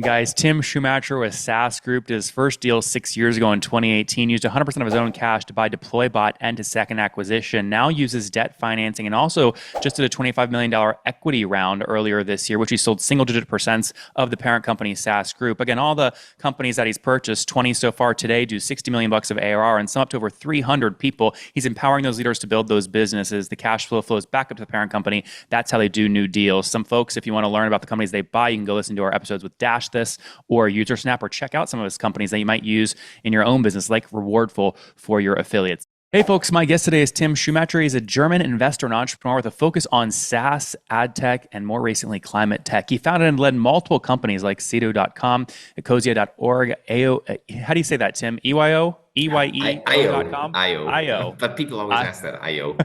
Guys, Tim Schumacher with SaaSGroup did his first deal 6 years ago in 2018, used 100% of his own cash to buy DeployBot and his second acquisition, now uses debt financing and also just did a $25 million equity round earlier this year, which he sold single-digit percents of the parent company SaaSGroup. Again, all the companies that he's purchased, 20 so far today, do 60 million bucks of ARR and some up to over 300 people. He's empowering those leaders to build those businesses. The cash flow flows back up to the parent company. That's how they do new deals. Some folks, if you want to learn about the companies they buy, you can go listen to our episodes with Dash This or UserSnap, or check out some of his companies that you might use in your own business, like Rewardful for your affiliates. Hey folks, my guest today is Tim Schumacher. He's a German investor and entrepreneur with a focus on SaaS, ad tech, and more recently, climate tech. He founded and led multiple companies like Cedo.com, Ecosia.org, AO, how do you say that, Tim? EYO? EYE.com? IO. But people always ask that, IO.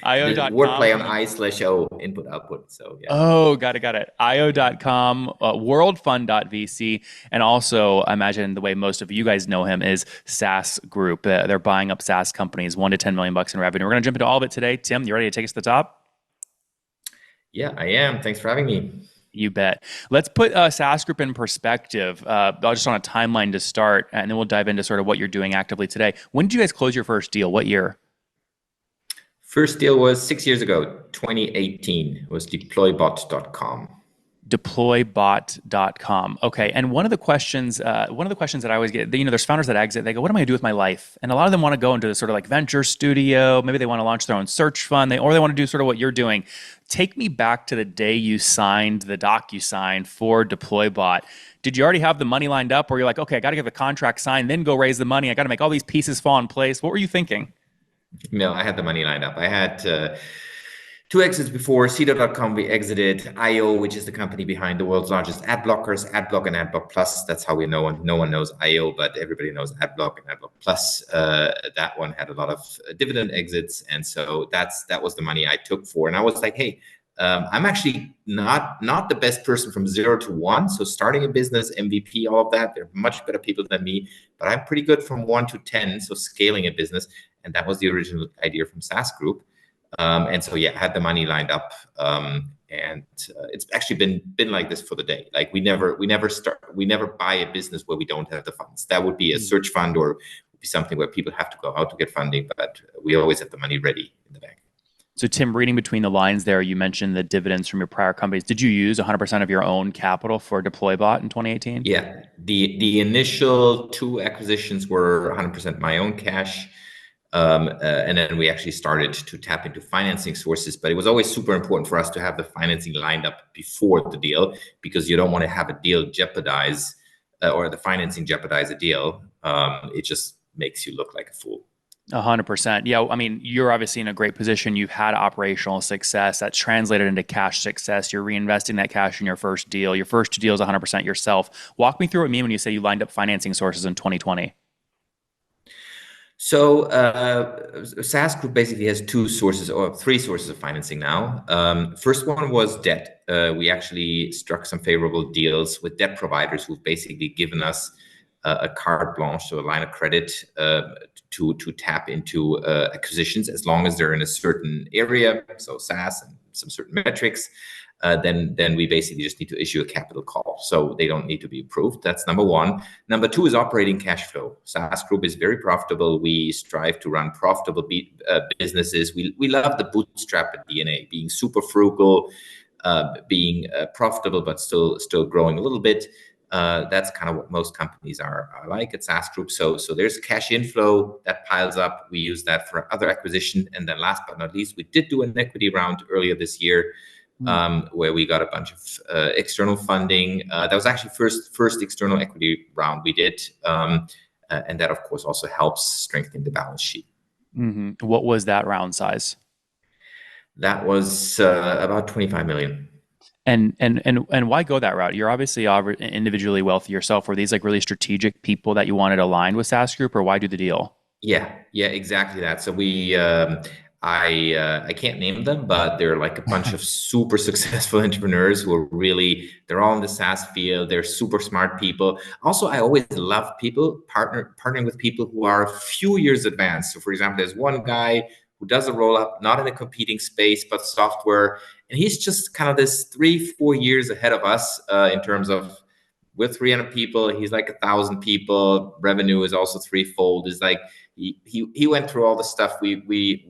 IO.com. Wordplay on I/O, input, output. So, yeah. Oh, got it. IO.com, worldfund.vc, and also, I imagine the way most of you guys know him is SaaSGroup. They're buying up SaaS companies, 1 to 10 million bucks in revenue. We're going to jump into all of it today. Tim, you ready to take us to the top? Yeah, I am. Thanks for having me. You bet. Let's put SaaSGroup in perspective. Just on a timeline to start, and then we'll dive into sort of what you're doing actively today. When did you guys close your first deal? What year? First deal was 6 years ago, 2018. It was deploybot.com. Deploybot.com. Okay. And one of the questions that I always get, there's founders that exit, they go, what am I gonna do with my life? And a lot of them want to go into the sort of like venture studio. Maybe they want to launch their own search fund, or they want to do sort of what you're doing. Take me back to the day you signed the DocuSign for DeployBot. Did you already have the money lined up, or you're like, okay, I got to get the contract signed, then go raise the money. I got to make all these pieces fall in place. What were you thinking? No, I had the money lined up. I had two exits before. Cedo.com, we exited. IO, which is the company behind the world's largest ad blockers, AdBlock and AdBlock Plus. That's how we know. No one knows IO, but everybody knows AdBlock and AdBlock Plus. That one had a lot of dividend exits, and so that was the money I took for. And I was like, hey, I'm actually not the best person from 0 to 1. So starting a business, MVP, all of that, they're much better people than me. But I'm pretty good from 1 to 10. So scaling a business, and that was the original idea from SaaSGroup. And so, yeah, I had the money lined up, and it's actually been like this for the day. Like we never buy a business where we don't have the funds. That would be a search fund, or would be something where people have to go out to get funding, but we always have the money ready in the bank. So Tim, reading between the lines there, you mentioned the dividends from your prior companies. Did you use 100% of your own capital for DeployBot in 2018? Yeah, the initial 2 acquisitions were 100% my own cash. And then we actually started to tap into financing sources, but it was always super important for us to have the financing lined up before the deal, because you don't want to have a deal jeopardize or the financing jeopardize a deal. It just makes you look like a fool. 100%. Yeah. I mean, you're obviously in a great position. You've had operational success that's translated into cash success. You're reinvesting that cash in your first deal. Your first 2 deals 100% yourself. Walk me through what you mean when you say you lined up financing sources in 2020. So SaaSGroup basically has 2 sources or 3 sources of financing now. First one was debt. We actually struck some favorable deals with debt providers who've basically given us a carte blanche, so a line of credit to tap into acquisitions as long as they're in a certain area, so SaaS and some certain metrics. Then we basically just need to issue a capital call. So they don't need to be approved. That's number 1. Number 2 is operating cash flow. SaaSGroup is very profitable. We strive to run profitable businesses. We love the bootstrap DNA, being super frugal, being profitable, but still growing a little bit. That's kind of what most companies are like at SaaSGroup. So there's cash inflow that piles up. We use that for other acquisition. And then last but not least, we did do an equity round earlier this year, where we got a bunch of external funding. That was actually first external equity round we did. And that, of course, also helps strengthen the balance sheet. Mm-hmm. What was that round size? That was about 25 million. And why go that route? You're obviously individually wealthy yourself. Were these like really strategic people that you wanted aligned with SaaSGroup, or why do the deal? Yeah, exactly that. So we, I can't name them, but they're like a bunch of super successful entrepreneurs who are they're all in the SaaS field. They're super smart people. Also, I always love partnering with people who are a few years advanced. So for example, there's one guy who does a roll up, not in a competing space, but software. And he's just kind of this 3-4 years ahead of us in terms of we're 300 people. He's like 1,000 people. Revenue is also threefold. Is like he went through all the stuff we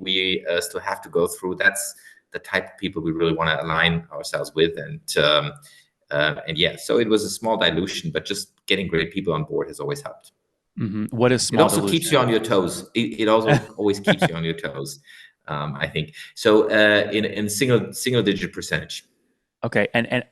still have to go through. That's the type of people we really want to align ourselves with. And yeah, so it was a small dilution, but just getting great people on board has always helped. What is It small also keeps you dilution? on your toes. It also always keeps you on your toes. I think so. In single digit percentage. Okay, and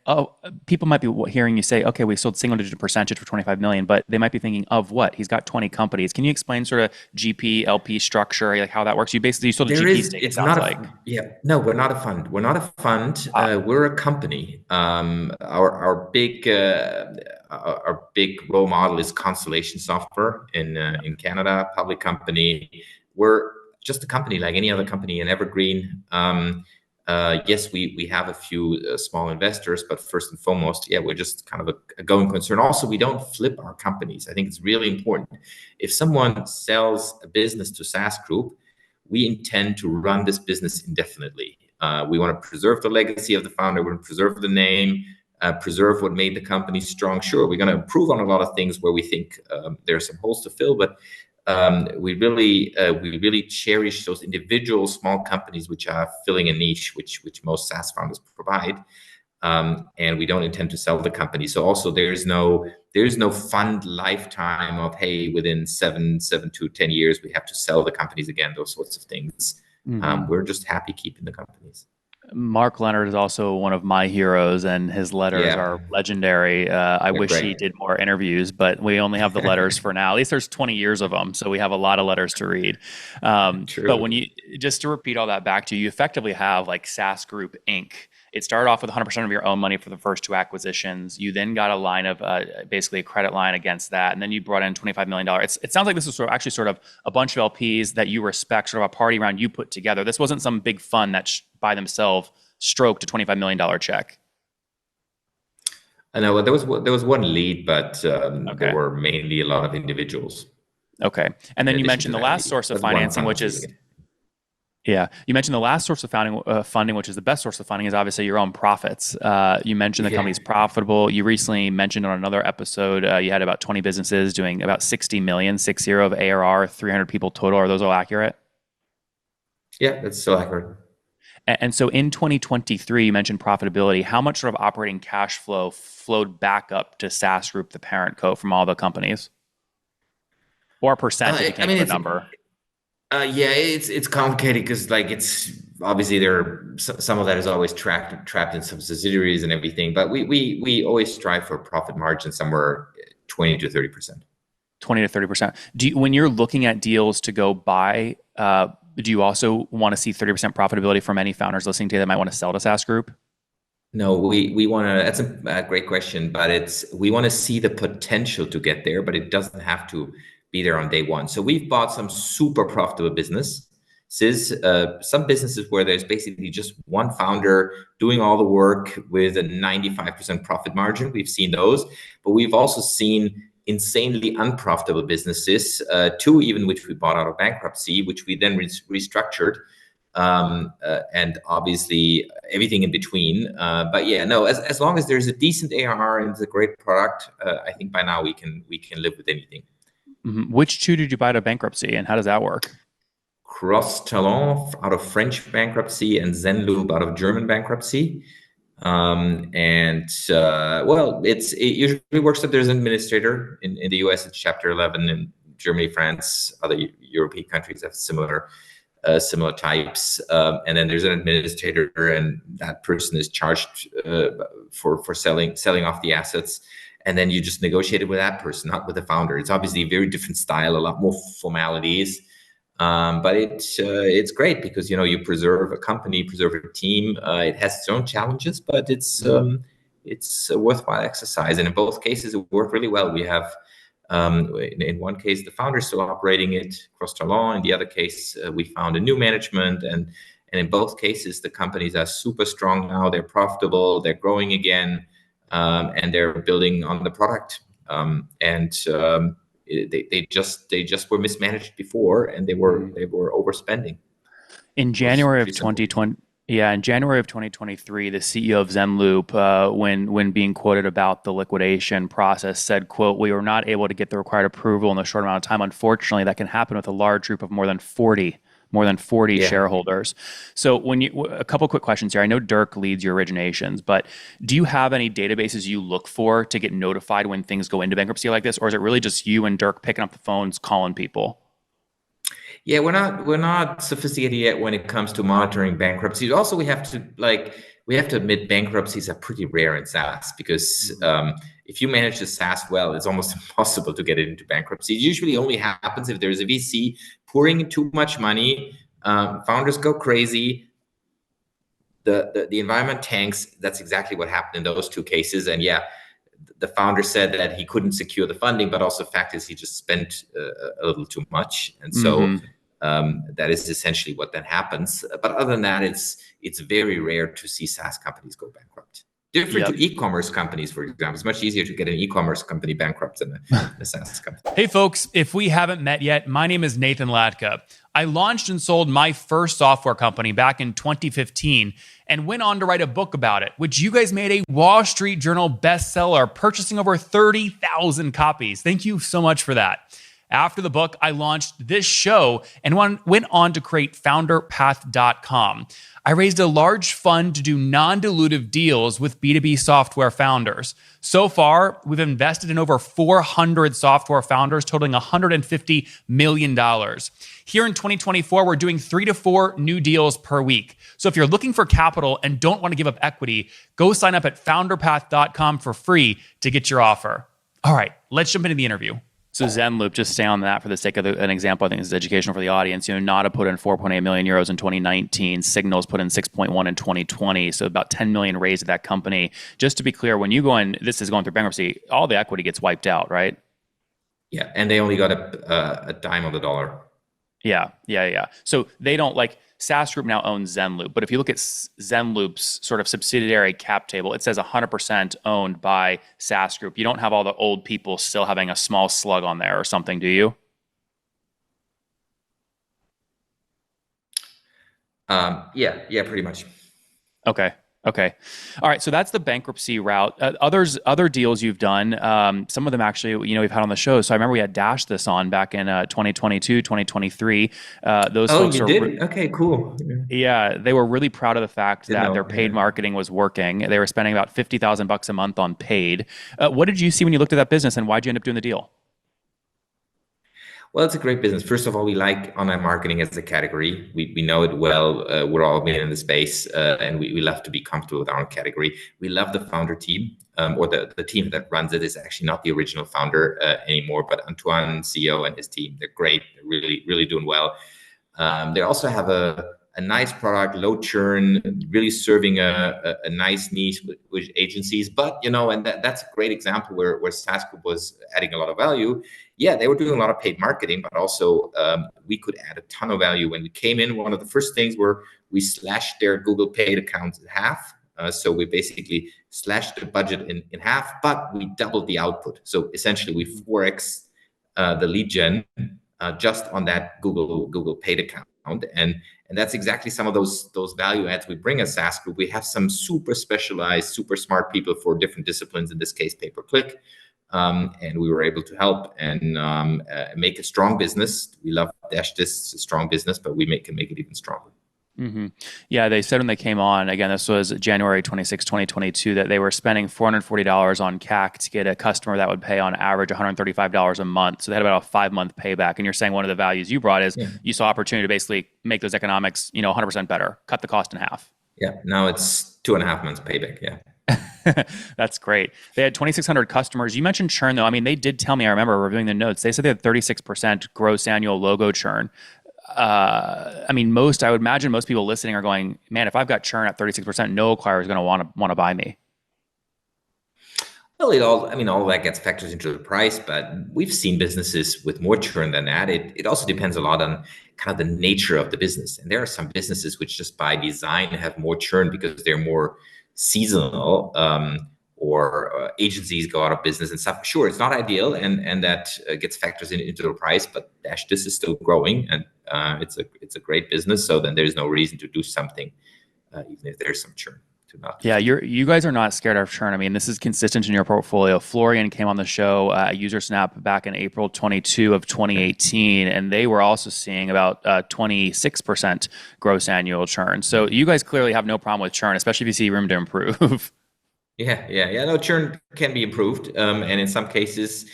people might be hearing you say, okay, we sold single digit percentage for 25 million, but they might be thinking of what? He's got 20 companies. Can you explain sort of GP LP structure, like how that works? You sold a There GP is, stake. It it's sounds not like. a, yeah, no, we're not a fund. We're not a fund. Ah, We're a company. Our big role model is Constellation Software in Canada, public company. We're just a company like any other company in Evergreen. Yes, we have a few small investors, but first and foremost, yeah, we're just kind of a going concern. Also, we don't flip our companies. I think it's really important. If someone sells a business to SaaSGroup, we intend to run this business indefinitely. We want to preserve the legacy of the founder. We want to preserve the name, preserve what made the company strong. Sure, we're going to improve on a lot of things where we think there are some holes to fill, but we really cherish those individual small companies which are filling a niche which most SaaS founders provide. And we don't intend to sell the company. So also there's no fund lifetime of, hey, within seven to 10 years we have to sell the companies again. Those sorts of things. We're just happy keeping the companies. Mark Leonard is also one of my heroes, and his letters Yeah, are legendary. I they're wish he great. did more interviews, but we only have the letters for now. At least there's 20 years of them, so we have a lot of letters to read. But when True. you just to repeat all that back to you, you effectively have like SaaS Group Inc. It started off with 100% of your own money for the first two acquisitions. You then got a line of basically a credit line against that, and then you brought in $25 million. It sounds like this was actually sort of a bunch of LPs that you respect, sort of a party round you put together. This wasn't some big fund that by themselves stroked a $25 million check. I know there was one lead, but there Okay. were mainly a lot of individuals Okay. And in then you addition mentioned to the that last lead. source of But one financing, fund which was leading is, it. yeah, you mentioned the last source of funding, which is the best source of funding, is obviously your own profits. You mentioned the Yeah. company's profitable. You recently mentioned on another episode you had about 20 businesses doing about 60 million, 60 of ARR, 300 people total. Are those all accurate? Yeah, that's still accurate. And so in 2023, you mentioned profitability. How much sort of operating cash flow flowed back up to SaaS Group, the parent co, from all the companies? Or a percent if you I can't mean, give a number. yeah, it's complicated because like it's obviously some of that is always trapped in some subsidiaries and everything. But we always strive for a profit margin somewhere 20 to 30%. 20 to 30%. When you're looking at deals to go buy, do you also want to see 30% profitability from any founders listening to you that might want to sell to SaaS Group? No, we want to. That's a great question, but we want to see the potential to get there, but it doesn't have to be there on day one. So we've bought some super profitable businesses, some businesses where there's basically just one founder doing all the work with a 95% profit margin. We've seen those, but we've also seen insanely unprofitable businesses, two even which we bought out of bankruptcy, which we then restructured, and obviously everything in between. But yeah, no, as long as there's a decent ARR and it's a great product, I think by now we can live with anything. Mm-hmm. Which two did you buy to bankruptcy, and how does that work? Cross Talon out of French bankruptcy and Zenloop out of German bankruptcy. Well, it usually works that there's an administrator in the US. It's Chapter 11. In Germany, France, other European countries have similar types, and then there's an administrator, and that person is charged for selling off the assets, and then you just negotiate it with that person, not with the founder. It's obviously a very different style, a lot more formalities, but it's great because you preserve a company, preserve a team. It has its own challenges, but it's a worthwhile exercise, and in both cases it worked really well. We have in one case, the founder is still operating it, Cross Talon. In the other case, we found a new management. And in both cases, the companies are super strong now. They're profitable, they're growing again, and they're building on the product. They just were mismanaged before, and they were overspending. In It was January of pretty simple. 2020, Yeah, in January of 2023, the CEO of Zenloop, when being quoted about the liquidation process, said, "quote We were not able to get the required approval in a short amount of time. Unfortunately, that can happen with a large group of more than 40 Yeah. shareholders." So, a couple quick questions here. I know Dirk leads your originations, but do you have any databases you look for to get notified when things go into bankruptcy like this, or is it really just you and Dirk picking up the phones, calling people? Yeah, we're not sophisticated yet when it comes to monitoring bankruptcies. Also, we have to admit bankruptcies are pretty rare in SaaS because if you manage the SaaS well, it's almost impossible to get it into bankruptcy. It usually only happens if there's a VC pouring in too much money, founders go crazy, the environment tanks. That's exactly what happened in those two cases. And yeah, the founder said that he couldn't secure the funding, but also the fact is he just spent a little too much, and so Mm-hmm. that is essentially what then happens. But other than that, it's very rare to see SaaS companies go bankrupt. Different Yep. to e-commerce companies, for example. It's much easier to get an e-commerce company bankrupt than a SaaS company. Hey, folks, if we haven't met yet, my name is Nathan Latka. I launched and sold my first software company back in 2015 and went on to write a book about it, which you guys made a Wall Street Journal bestseller, purchasing over 30,000 copies. Thank you so much for that. After the book, I launched this show and went on to create founderpath.com. I raised a large fund to do non-dilutive deals with B2B software founders. So far, we've invested in over 400 software founders, totaling $150 million. Here in 2024, we're doing 3 to 4 new deals per week. So if you're looking for capital and don't want to give up equity, go sign up at founderpath.com for free to get your offer. All right, let's jump into the interview. So Zenloop, just stay on that for the sake of an example. I think this is educational for the audience. Nada put in 4.8 million euros in 2019. Signals put in 6.1 in 2020. So about 10 million raised at that company. Just to be clear, when you go in, this is going through bankruptcy, all the equity gets wiped out, right? Yeah, and they only got a dime on the dollar. Yeah. So they don't like SaaSGroup now owns Zenloop, but if you look at Zenloop's sort of subsidiary cap table, it says 100% owned by SaaSGroup. You don't have all the old people still having a small slug on there or something, do you? Yeah, pretty much. Okay. Okay. All right. So that's the bankruptcy route. Other deals you've done, some of them actually, we've had on the show. So I remember we had Dash this on back in 2022, 2023. Those Oh, folks you did? Okay, cool. yeah, they were really proud of the fact Didn't that their know. paid Yeah. marketing was working. They were spending about $50,000 a month on paid. What did you see when you looked at that business, and why'd you end up doing the deal? Well, it's a great business. First of all, we like online marketing as a category. We know it well. We're all been in the space, and we love to be comfortable with our own category. We love the founder team, or the team that runs it is actually not the original founder anymore, but Antoine, CEO, and his team. They're great. They're really, really doing well. They also have a nice product, low churn, really serving a nice niche with agencies. But and that's a great example where SaaSGroup was adding a lot of value. Yeah, they were doing a lot of paid marketing, but also we could add a ton of value. When we came in, one of the first things were we slashed their Google paid accounts in half. So we basically slashed the budget in half, but we doubled the output. So essentially, we 4x the lead gen just on that Google paid account. And that's exactly some of those value adds we bring as SaaSGroup. We have some super specialized, super smart people for different disciplines, in this case, pay-per-click. And we were able to help and make a strong business. We love Dash this, it's a strong business, but we can make it even stronger. Mm-hmm. Yeah, they said when they came on, again, this was January 26, 2022, that they were spending $440 on CAC to get a customer that would pay on average $135 a month. So they had about a 5-month payback. And you're saying one of the values you brought is you saw opportunity to basically make those economics, 100% better, cut the cost in half. Yeah, now it's 2.5 months payback. Yeah. That's great. They had 2,600 customers. You mentioned churn, though. I mean, they did tell me, I remember reviewing the notes, they said they had 36% gross annual logo churn. I mean, I would imagine most people listening are going, man, if I've got churn at 36%, no acquirer is going to want to buy me. Well, all of that gets factored into the price, but we've seen businesses with more churn than that. It also depends a lot on kind of the nature of the business. And there are some businesses which just by design have more churn because they're more seasonal, or agencies go out of business and stuff. Sure, it's not ideal, and that gets factors into the price, but this is still growing, and it's a great business. So then there's no reason to do something even if there's some churn. To not Yeah, you guys are not scared of churn. I mean, this is consistent in your portfolio. Florian came on the show at UserSnap back in April 22 of 2018, and they were also seeing about 26% gross annual churn. So you guys clearly have no problem with churn, especially if you see room to improve. Yeah. No, churn can be improved, and in some cases,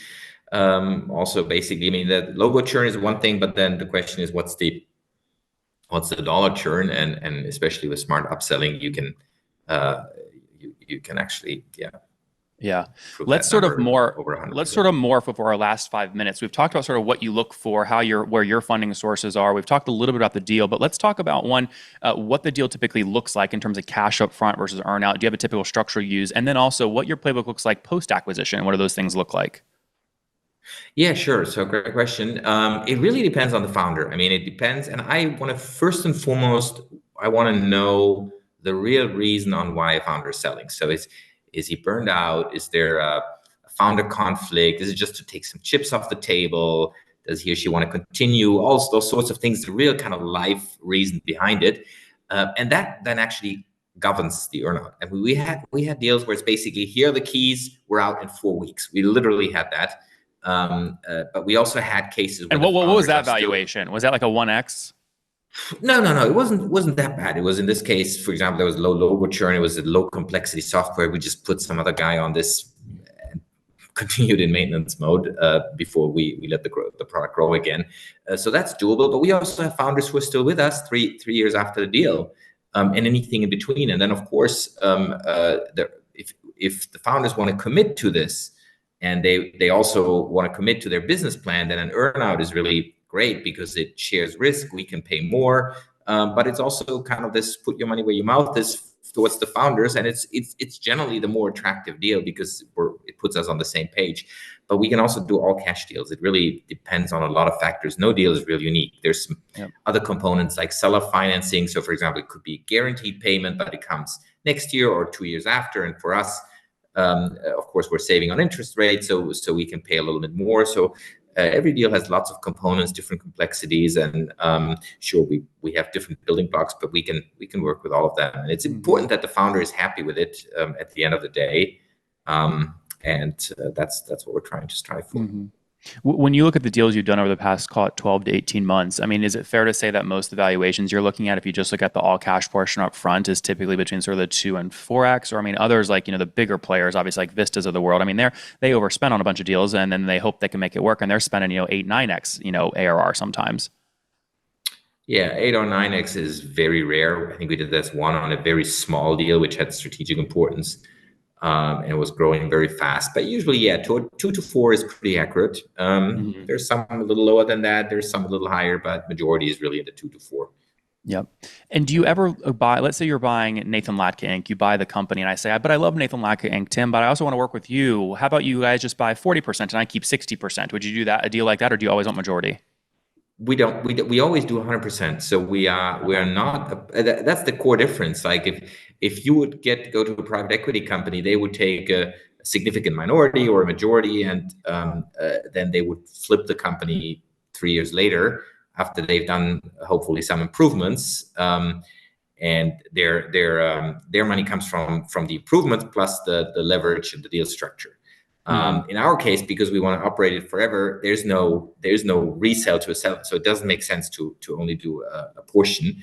also basically, I mean, the logo churn is one thing, but then the question is, what's the dollar churn, and especially with smart upselling, uh, you can actually Yeah. improve Let's that sort of number more over 100%. let's sort of morph over our last 5 minutes. We've talked about sort of what you look for, where your funding sources are. We've talked a little bit about the deal, but let's talk about what the deal typically looks like in terms of cash up front versus earnout. Do you have a typical structure you use? And then also what your playbook looks like post acquisition. What do those things look like? Yeah, sure. So great question. It really depends on the founder. I mean, it depends. And I want to first and foremost, I want to know the real reason on why a founder is selling. So is he burned out? Is there a founder conflict? Is it just to take some chips off the table? Does he or she want to continue? All those sorts of things, the real kind of life reason behind it. And that then actually governs the earnout. And we had deals where it's basically, here are the keys, we're out in 4 weeks. We literally had that. But we also had cases where And what was that valuation? Was that like a 1x? No. It wasn't that bad. It was, in this case, for example, there was low logo churn. It was a low complexity software. We just put some other guy on this and continued in maintenance mode before we let the product grow again. So that's doable. But we also have founders who are still with us three years after the deal, and anything in between. And then, of course, if the founders want to commit to this, and they also want to commit to their business plan, then an earnout is really great because it shares risk. We can pay more, but it's also kind of this put your money where your mouth is towards the founders, and it's generally the more attractive deal because it puts us on the same page. But we can also do all cash deals. It really depends on a lot of factors. No deal is really unique. There's some other components like seller financing. So, for example, it could be guaranteed payment, but it comes next year or 2 years after. And for us, of course, we're saving on interest rates, so we can pay a little bit more. So every deal has lots of components, different complexities, and sure, we have different building blocks, but we can work with all of them. And it's important that the founder is happy with it at the end of the day, and that's what we're trying to strive for. When you look at the deals you've done over the past, call it 12 to 18 months, I mean, is it fair to say that most of the valuations you're looking at, if you just look at the all cash portion up front, is typically between sort of the 2 and 4x? Or I mean, others like, the bigger players, obviously like Vistas of the world, I mean, they overspend on a bunch of deals and then they hope they can make it work, and they're spending, 8, 9x, ARR sometimes. Yeah, 8 or 9x is very rare. I think we did this one on a very small deal, which had strategic importance. And was growing very fast. But usually, 2 to 4 is pretty accurate. There's some a little lower than that. There's some a little higher, but majority is really at the 2 to 4. Yep. And do you ever buy, let's say you're buying Nathan Latka Inc., you buy the company, and I say, but I love Nathan Latka Inc., Tim, but I also want to work with you. How about you guys just buy 40% and I keep 60%? Would you do that, a deal like that, or do you always want majority? We don't. We always do 100%. So we are not. That's the core difference. Like if you would go to a private equity company, they would take a significant minority or a majority, and then they would flip the company 3 years later after they've done hopefully some improvements. And their money comes from the improvements plus the leverage and the deal structure. In our case, because we want to operate it forever, there's no resale to a seller, so it doesn't make sense to only do a portion.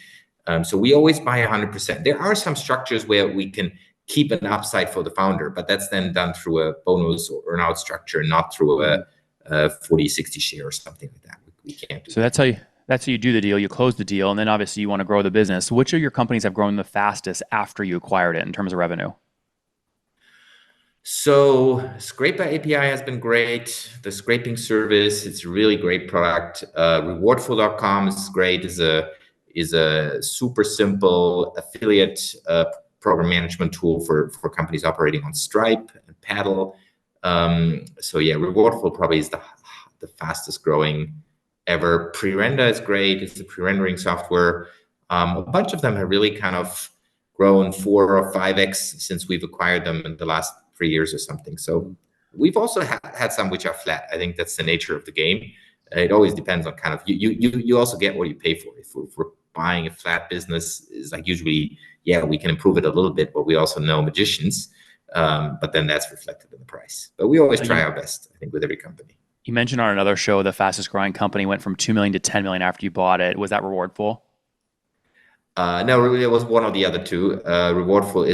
So we always buy 100%. There are some structures where we can keep an upside for the founder, but that's then done through a bonus or earnout structure, not through a 40-60 share or something like that. We can't do so that. That's how you do the deal. You close the deal, and then obviously you want to grow the business. Which of your companies have grown the fastest after you acquired it in terms of revenue? So Scraper API has been great. The scraping service, it's a really great product. Rewardful.com is great. is a super simple affiliate program management tool for companies operating on Stripe and Paddle. So yeah, Rewardful probably is the fastest growing ever. Pre-render is great. It's a pre-rendering software. A bunch of them have really kind of grown 4 or 5x since we've acquired them in the last 3 years or something. So we've also had some which are flat. I think that's the nature of the game. It always depends on kind of you also get what you pay for. If we're buying a flat business, is like usually yeah, we can improve it a little bit, but we also know magicians. But then that's reflected in the price. But we always try our best, I think, with every company. You mentioned on another show the fastest growing company went from 2 million to 10 million after you bought it. Was that rewardful? No, really, it was one or the other two. Rewardful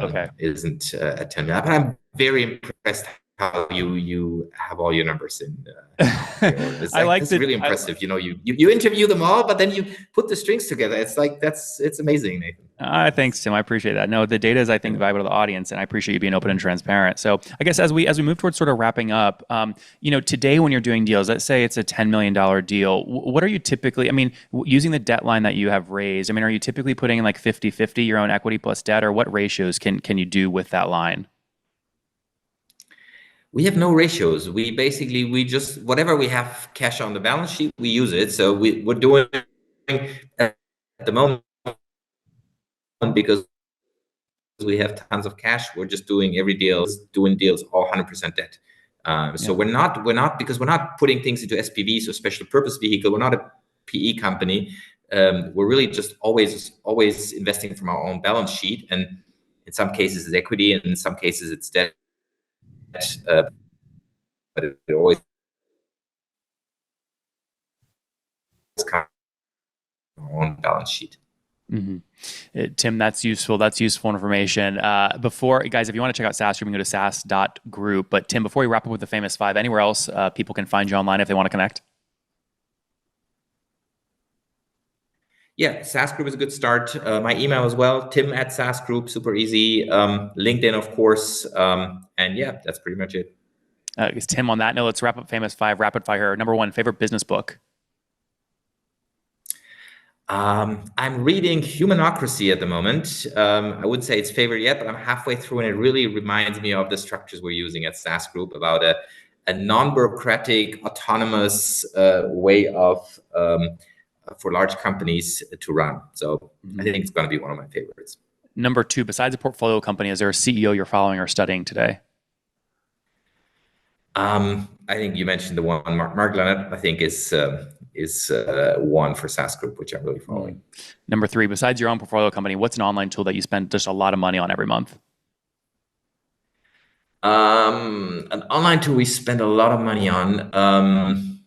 Okay. isn't at 10 million, but I'm very impressed how you have all your numbers in your order. It's I like like this is that. really impressive. You interview them all, but then you put the strings together. It's like it's amazing, Nathan. Thanks, Tim. I appreciate that. No, the data is, I think, valuable to the audience, and I appreciate you being open and transparent. So, I guess as we move towards sort of wrapping up, today when you're doing deals, let's say it's a $10 million deal. What are you typically? I mean, using the debt line that you have raised, I mean, are you typically putting in like 50-50 your own equity plus debt, or what ratios can you do with that line? We have no ratios. We just whatever we have cash on the balance sheet, we use it. So we're doing at the moment because we have tons of cash. We're just doing doing deals all 100% debt. So Yeah. we're not because we're not putting things into SPVs or special purpose vehicle. We're not a PE company. We're really just always investing from our own balance sheet, and in some cases it's equity, and in some cases it's debt. Uh, but it always comes from our own balance sheet. Mm-hmm. Tim, that's useful. That's useful information. Before, guys, if you want to check out SaaS, you can go to saas.group. But Tim, before we wrap up with the famous five, anywhere else people can find you online if they want to connect? Yeah, SaaSGroup is a good start. My email as well, Tim at SaaSGroup, super easy. LinkedIn, of course. And yeah, that's pretty much it. Tim, on that note, let's wrap up famous five rapid fire. Number one, favorite business book? I'm reading Humanocracy at the moment. I wouldn't say it's favorite yet, but I'm halfway through, and it really reminds me of the structures we're using at SaaSGroup about a non-bureaucratic, autonomous way of for large companies to run. So I think it's going to be one of my favorites. Number two, besides a portfolio company, is there a CEO you're following or studying today? I think you mentioned the one Mark Leonard. I think is one for SaaSGroup, which I'm really following. Number three, besides your own portfolio company, what's an online tool that you spend just a lot of money on every month? An online tool we spend a lot of money on.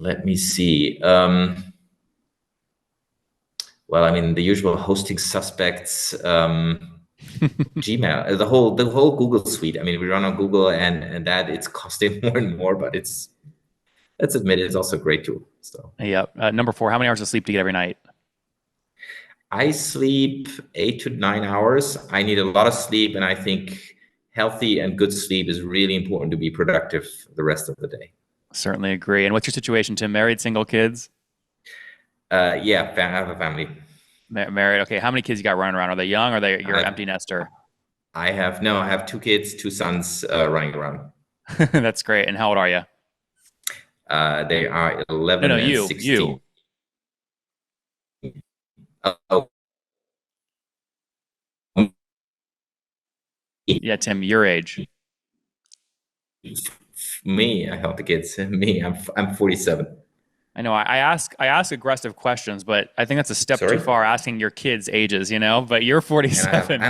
Let me see. Well, I mean, the usual hosting suspects, Gmail, the whole Google suite. I mean, we run on Google, and that it's costing more and more, but let's admit it's also a great tool. So Yeah. Number four, how many hours of sleep do you get every night? I sleep 8 to 9 hours. I need a lot of sleep, and I think healthy and good sleep is really important to be productive the rest of the day. Certainly agree. And what's your situation, Tim? Married, single, kids? Yeah, I have a family. Married. Okay. How many kids you got running around? Are they young or you're an empty nester? I have 2 kids, 2 sons running around. That's great. And how old are you? They are 11 No, and you. 16. Oh, Yeah, Tim, your age. me, I help the kids. Me, I'm 47. I know I ask aggressive questions, but I think that's a step too Sorry? far asking your kids' ages, But you're And I have 47.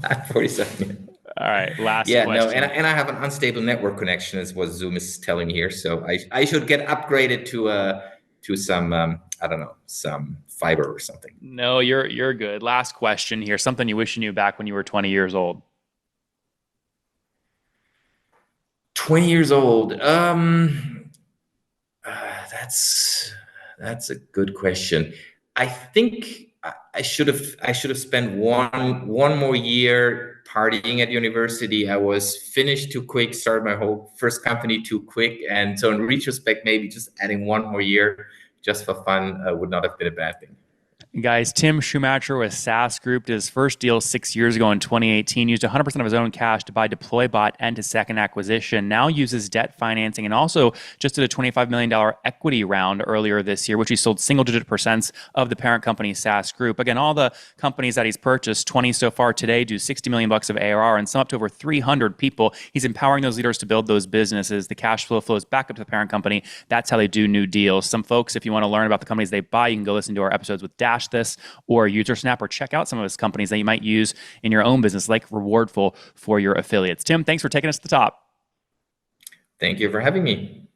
I'm 47. All right, last Yeah, no, and question. I have an unstable network connection, is what Zoom is telling me here. So I should get upgraded to some I don't know, some fiber or something. No, you're good. Last question here. Something you wish you knew back when you were 20 years old. 20 years old. That's that's a good question. I think I should have spent one more year partying at university. I was finished too quick, started my whole first company too quick, and so in retrospect, maybe just adding one more year just for fun would not have been a bad thing. Guys, Tim Schumacher with SaaSGroup did his first deal 6 years ago in 2018, used 100% of his own cash to buy DeployBot and to second acquisition, now uses debt financing, and also just did a $25 million equity round earlier this year, which he sold single-digit percents of the parent company SaaSGroup. Again, all the companies that he's purchased, 20 so far today, do 60 million bucks of ARR and some up to over 300 people. He's empowering those leaders to build those businesses. The cash flow flows back up to the parent company. That's how they do new deals. Some folks, if you want to learn about the companies they buy, you can go listen to our episodes with Dash This or UserSnap, or check out some of his companies that you might use in your own business, like Rewardful for your affiliates. Tim, thanks for taking us to the top. Thank you for having me.